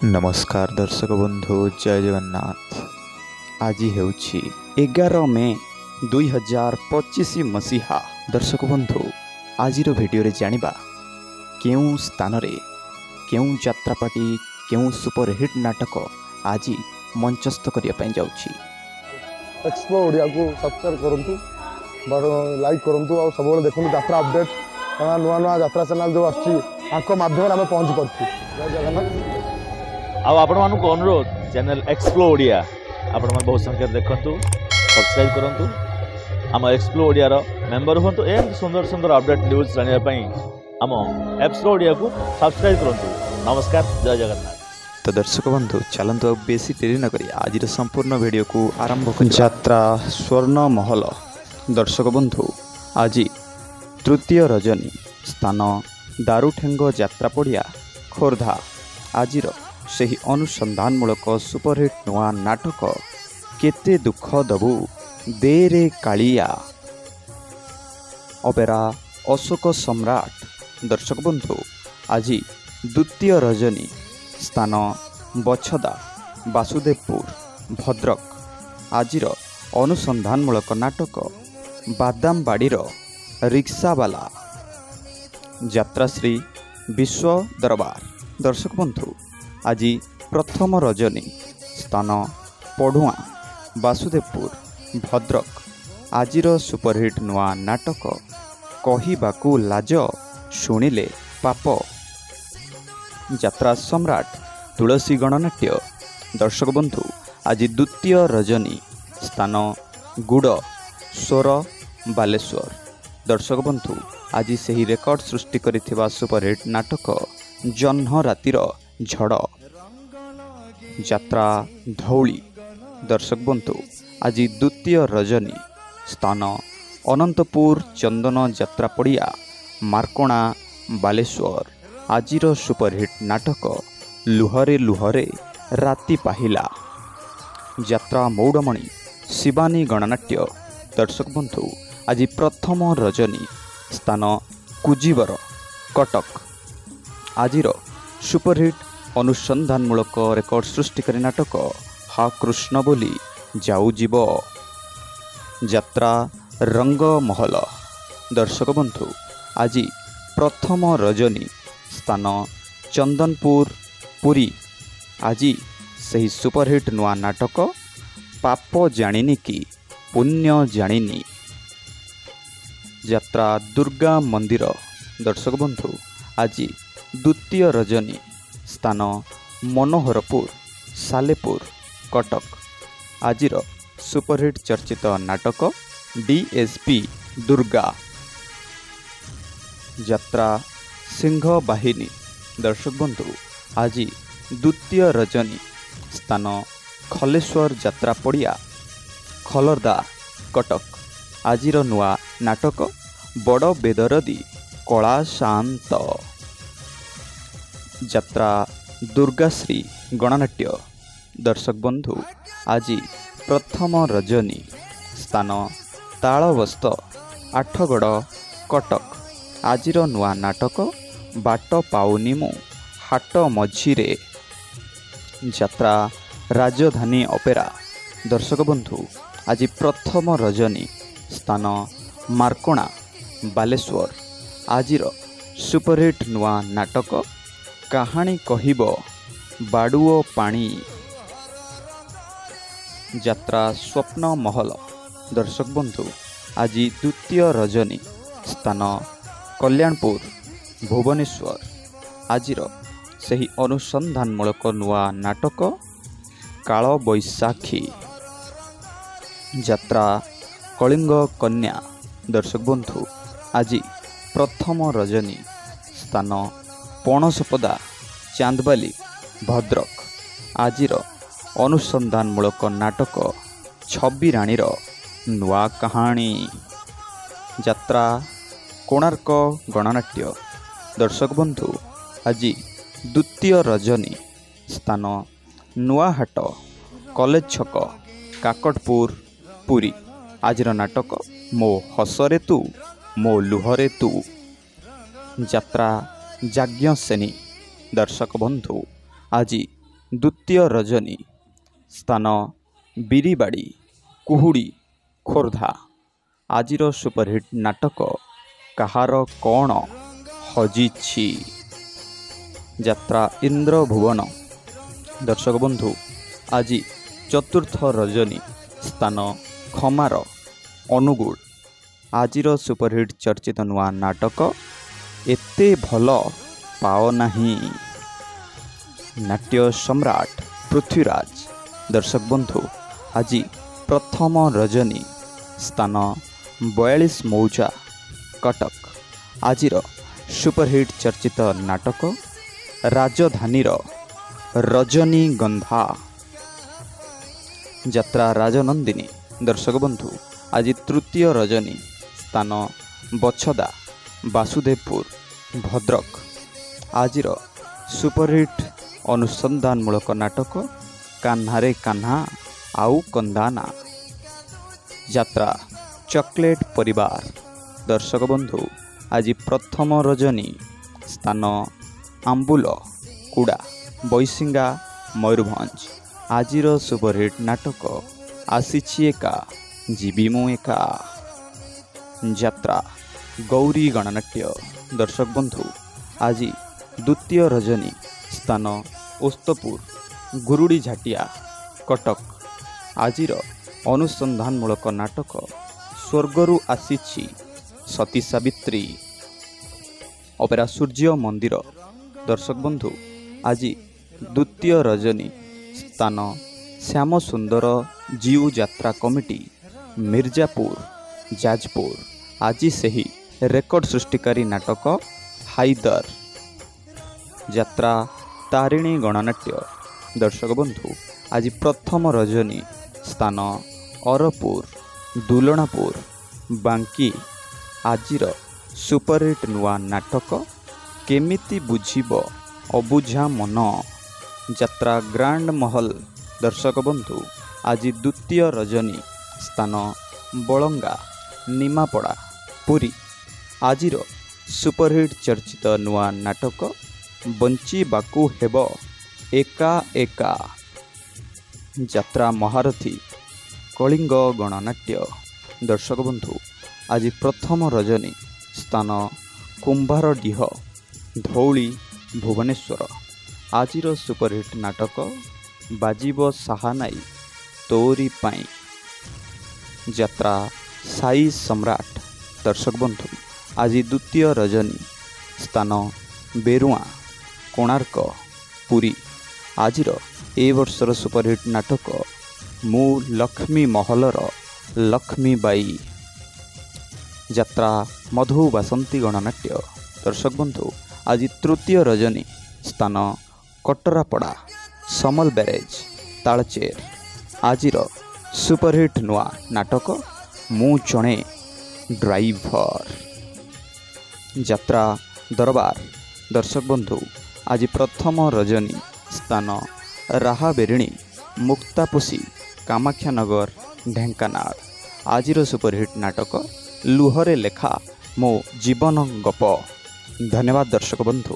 नमस्कार दर्शक बंधु जय जगन्नाथ। आज हेउछि 11 मे 2025 मसीहा। दर्शक बंधु आजिर भिडियो रे जानिबा केउं स्थान रे केउं यात्रापाटी केउं सुपरहिट नाटक आज मंचस्थ करिया पई जाउछि। एक्सप्लो ओडिया को सब्सक्राइब करंतु बड़ लाइक करंतु और सब देखंतु यात्रा अपडेट नुआ नुआ यात्रा चैनल जो आछि आको माध्यम आमे पहुंच परछु। जय जगन्नाथ। आपण मानक अनुरोध चैनल एक्सप्लो ओडिया आपण मन बहुत संख्या देखंतु सब्सक्राइब करंतु आम एक्सप्लो ओडिया रो मेंबर होंतु एम सुंदर सुंदर अपडेट न्यूज जानिया पई आम एक्सप्लो ओडिया को सब्सक्राइब करंतु। नमस्कार जय जगन्नाथ। तो दर्शक बंधु चलंतु बेसी देरी न करी आज संपूर्ण वीडियो को आरंभ कर यात्रा स्वर्ण महल। दर्शक बंधु आज तृतीय रजनी स्थान दारुठेंग यात्रा पड़िया खोर्धा। आज ସେହି ଅନୁସନ୍ଧାନମୂଳକ ସୁପରହିଟ୍ ନୂଆ ନାଟକ କେତେ ଦୁଃଖ ଦବୁ ଦେରେ କାଳିଆ ଅପେରା ଅଶୋକ ସମ୍ରାଟ। ଦର୍ଶକ ବନ୍ଧୁ ଆଜି ଦ୍ୱିତୀୟ ରଜନୀ ସ୍ଥାନ ବଛଦା ବାସୁଦେବପୁର ଭଦ୍ରକ। ଆଜିର ଅନୁସନ୍ଧାନମୂଳକ ନାଟକ ବାଦାମବାଡ଼ିର ରିକ୍ସାବାଲା ଯାତ୍ରାଶ୍ରୀ ବିଶ୍ୱ ଦରବାର। ଦର୍ଶକ ବନ୍ଧୁ आज प्रथम रजनी स्थान पढ़ुआ बासुदेवपुर भद्रक। आजिर सुपरहिट नुआ नाटक कहिबाकू लाज शुणिले पाप यात्रा सम्राट तुलसी गणनाट्य। दर्शक बंधु आज द्वितीय रजनी स्थान गुड़ स्वर बालेश्वर। दर्शक बंधु आज सही रेकर्ड सृष्टि करिथिबा सुपरहिट नाटक जह्न रातिर झड़ यात्रा धौली। दर्शक बंधु आज द्वितीय रजनी स्थान अनंतपुर चंदन यात्रा पड़िया मार्कोणा बालेश्वर। आजिर सुपरहिट नाटक लुहरे लुहरे राति पाहिला यात्रा मौड़मणि शिवानी गणनाट्य। दर्शक बंधु आज प्रथम रजनी स्थान कुजीवर कटक। आजिर सुपरहिट अनुसंधानमूलक रेकर्ड सृष्टिकारी नाटक हा कृष्ण बोली जाऊ जीव यात्रा रंग महल। दर्शक बंधु आज प्रथम रजनी स्थान चंदनपुर पुरी। आज सही सुपरहिट नुआ नाटक पाप जानिनी कि पुण्य जानिनी यात्रा दुर्गा मंदिर। दर्शक बंधु आज द्वितीय रजनी स्थान मनोहरपुर सालेपुर कटक। आजिर सुपरहिट चर्चित नाटक डीएसपी दुर्गा यात्रा सिंह बाहिनी। दर्शक बंधु आज द्वितीय रजनी स्थान खलेश्वर यात्रा पड़िया खलरदा कटक। आजिर नुआ नाटक बड़ बेदरदी कला शांत यात्रा दुर्गाश्री गणनाट्य। दर्शक बंधु आज प्रथम रजनी स्थान तालबस्त आठगड़ कटक। आजिर नुआ नाटक बाट पाउनी मु हाट मझिरे यात्रा राजधानी अपेरा। दर्शक बंधु आज प्रथम रजनी स्थान मार्कोणा बालेश्वर। आजिर सुपरहिट नुआ नाटक कहानी कहिब बाडुओ पानी यात्रा स्वप्न महल। दर्शक बंधु आज द्वितीय रजनी स्थान कल्याणपुर भुवनेश्वर। आजिर सही अनुसंधानमूलक नुआ नाटक काल बैशाखी यात्रा कलिंग कन्या। दर्शक बंधु आज प्रथम रजनी स्थान पणसपदा चांदबाली भद्रक। आजिर अनुसंधानमूलक नाटक छबी राणीर नुआ कहानी यात्रा कोणार्क गणनाट्य। दर्शक बंधु आज द्वितीय रजनी स्थान नुआहाट कलेज छक काकटपुर पुरी। आजिर नाटक मो हसरे तू मो लुहरे तू यात्रा जाज्ञसेनी। दर्शक बंधु आज ଦ୍ୱିତୀୟ ରଜନୀ ସ୍ଥାନ ବିରିବାଡ଼ି କୁହୁଡ଼ି ଖୋର୍ଦ୍ଧା। ଆଜିର ସୁପରହିଟ୍ ନାଟକ କାହାର କ'ଣ ହଜିଛି ଯାତ୍ରା ଇନ୍ଦ୍ରଭୁବନ। ଦର୍ଶକ ବନ୍ଧୁ ଆଜି ଚତୁର୍ଥ ରଜନୀ ସ୍ଥାନ ଖମାର ଅନୁଗୁଳ। ଆଜିର ସୁପରହିଟ୍ ଚର୍ଚ୍ଚିତ ନୂଆ ନାଟକ ଏତେ ଭଲ ପାଅ ନାହିଁ ନାଟ୍ୟ ସମ୍ରାଟ ପୃଥ୍ୱୀରାଜ। ଦର୍ଶକ ବନ୍ଧୁ ଆଜି ପ୍ରଥମ ରଜନୀ ସ୍ଥାନ 42 ମୌଜା କଟକ। ଆଜିର ସୁପରହିଟ୍ ଚର୍ଚ୍ଚିତ ନାଟକ ରାଜଧାନୀର ରଜନୀଗନ୍ଧା ଯାତ୍ରା ରାଜନନ୍ଦିନୀ। ଦର୍ଶକ ବନ୍ଧୁ ଆଜି ତୃତୀୟ ରଜନୀ ସ୍ଥାନ ବଛଦା ବାସୁଦେବପୁର ଭଦ୍ରକ। ଆଜିର ସୁପରହିଟ୍ ଅନୁସନ୍ଧାନମୂଳକ ନାଟକ କାହ୍ନାରେ କାହ୍ନା ଆଉ କନ୍ଦାନା ଯାତ୍ରା ଚକୋଲେଟ୍ ପରିବାର। ଦର୍ଶକ ବନ୍ଧୁ ଆଜି ପ୍ରଥମ ରଜନୀ ସ୍ଥାନ ଆମ୍ବୁଲ କୁଡ଼ା ବୈଶିଙ୍ଗା ମୟୂରଭଞ୍ଜ। ଆଜିର ସୁପରହିଟ୍ ନାଟକ ଆସିଛି ଏକା ଯିବି ମୁଁ ଏକା ଯାତ୍ରା ଗୌରୀ ଗଣନାଟ୍ୟ। ଦର୍ଶକ ବନ୍ଧୁ ଆଜି ଦ୍ୱିତୀୟ ରଜନୀ ସ୍ଥାନ ଓସ୍ତପୁର ଗୁରୁଡ଼ି ଝାଟିଆ କଟକ। ଆଜିର ଅନୁସନ୍ଧାନମୂଳକ ନାଟକ ସ୍ୱର୍ଗରୁ ଆସିଛି ସତୀ ସାବିତ୍ରୀ ଅପେରା ସୂର୍ଯ୍ୟ ମନ୍ଦିର। ଦର୍ଶକ ବନ୍ଧୁ ଆଜି ଦ୍ୱିତୀୟ ରଜନୀ ସ୍ଥାନ ଶ୍ୟାମସୁନ୍ଦର ଜିଉ ଯାତ୍ରା କମିଟି ମିର୍ଜାପୁର ଯାଜପୁର। ଆଜି ସେହି ରେକର୍ଡ ସୃଷ୍ଟିକାରୀ ନାଟକ ହାଇଦର ଯାତ୍ରା ତାରିଣୀ ଗଣନାଟ୍ୟ। ଦର୍ଶକ ବନ୍ଧୁ ଆଜି ପ୍ରଥମ ରଜନୀ ସ୍ଥାନ ଅରପୁର ଦୁଲଣାପୁର ବାଙ୍କି। ଆଜିର ସୁପରହିଟ୍ ନୂଆ ନାଟକ କେମିତି ବୁଝିବ ଅବୁଝା ମନ ଯାତ୍ରା ଗ୍ରାଣ୍ଡ ମହଲ। ଦର୍ଶକ ବନ୍ଧୁ ଆଜି ଦ୍ୱିତୀୟ ରଜନୀ ସ୍ଥାନ ବଳଙ୍ଗା ନିମାପଡ଼ା ପୁରୀ। ଆଜିର ସୁପରହିଟ୍ ଚର୍ଚ୍ଚିତ ନୂଆ ନାଟକ ବଞ୍ଚିବାକୁ ହେବ ଏକା ଏକା ଯାତ୍ରା ମହାରଥୀ କଳିଙ୍ଗ ଗଣନାଟ୍ୟ। ଦର୍ଶକ ବନ୍ଧୁ ଆଜି ପ୍ରଥମ ରଜନୀ ସ୍ଥାନ କୁମ୍ଭାରଡିହ ଧଉଳି ଭୁବନେଶ୍ୱର। ଆଜିର ସୁପରହିଟ୍ ନାଟକ ବାଜିବ ସାହାନାଇ ତୋରି ପାଇଁ ଯାତ୍ରା ସାଇ ସମ୍ରାଟ। ଦର୍ଶକ ବନ୍ଧୁ ଆଜି ଦ୍ୱିତୀୟ ରଜନୀ ସ୍ଥାନ ବେରୁଆଁ କୋଣାର୍କ ପୁରୀ। ଆଜିର ଏ ବର୍ଷର ସୁପରହିଟ୍ ନାଟକ ମୁଁ ଲକ୍ଷ୍ମୀ ମହଲର ଲକ୍ଷ୍ମୀବାଇ ଯାତ୍ରା ମଧୁ ବାସନ୍ତୀ ଗଣନାଟ୍ୟ। ଦର୍ଶକ ବନ୍ଧୁ ଆଜି ତୃତୀୟ ରଜନୀ ସ୍ଥାନ କଟରାପଡ଼ା ସମଲ ବ୍ୟାରେଜ ତାଳଚେର। ଆଜିର ସୁପରହିଟ୍ ନୂଆ ନାଟକ ମୁଁ ଜଣେ ଡ୍ରାଇଭର ଯାତ୍ରା ଦରବାର। ଦର୍ଶକ ବନ୍ଧୁ ଆଜି ପ୍ରଥମ ରଜନୀ ସ୍ଥାନ ରାହାବେରିଣୀ ମୁକ୍ତାପୋଷୀ କାମାକ୍ଷାନଗର ଢେଙ୍କାନାଳ। ଆଜିର ସୁପରହିଟ୍ ନାଟକ ଲୁହରେ ଲେଖା ମୋ ଜୀବନ ଗପ। ଧନ୍ୟବାଦ ଦର୍ଶକ ବନ୍ଧୁ।